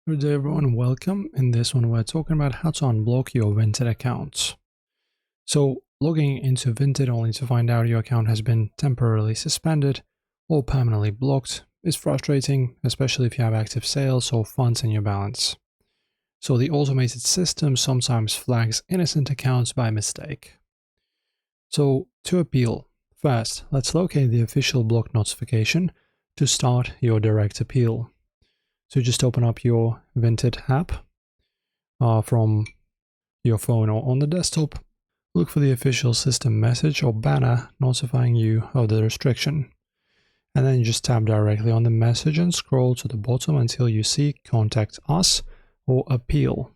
Good day everyone, welcome. In this one we're talking about how to unblock your Vinted account. So logging into Vinted only to find out your account has been temporarily suspended or permanently blocked is frustrating, especially if you have active sales or funds in your balance. So the automated system sometimes flags innocent accounts by mistake. So to appeal, first let's locate the official block notification to start your direct appeal. So just open up your Vinted app from your phone or on the desktop. Look for the official system message or banner notifying you of the restriction. And then you just tap directly on the message and scroll to the bottom until you see Contact Us or Appeal.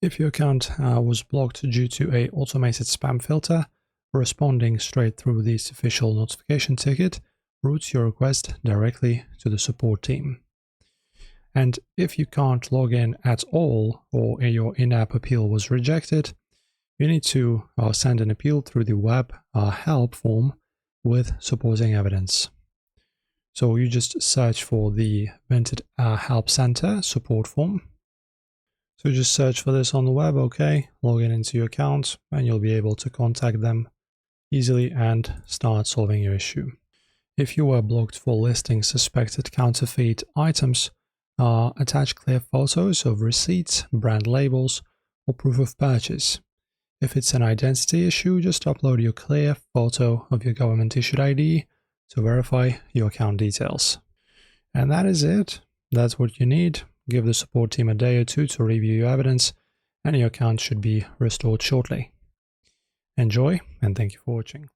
If your account was blocked due to an automated spam filter, responding straight through this official notification ticket routes your request directly to the support team. And if you can't log in at all or your in-app appeal was rejected, you need to send an appeal through the web help form with supporting evidence. So you just search for the Vinted Help Center support form. So just search for this on the web, okay, log in into your account, and you'll be able to contact them easily and start solving your issue. If you were blocked for listing suspected counterfeit items, attach clear photos of receipts, brand labels, or proof of purchase. If it's an identity issue, just upload your clear photo of your government-issued ID to verify your account details. And that is it. That's what you need. Give the support team a day or two to review your evidence, and your account should be restored shortly. Enjoy, and thank you for watching.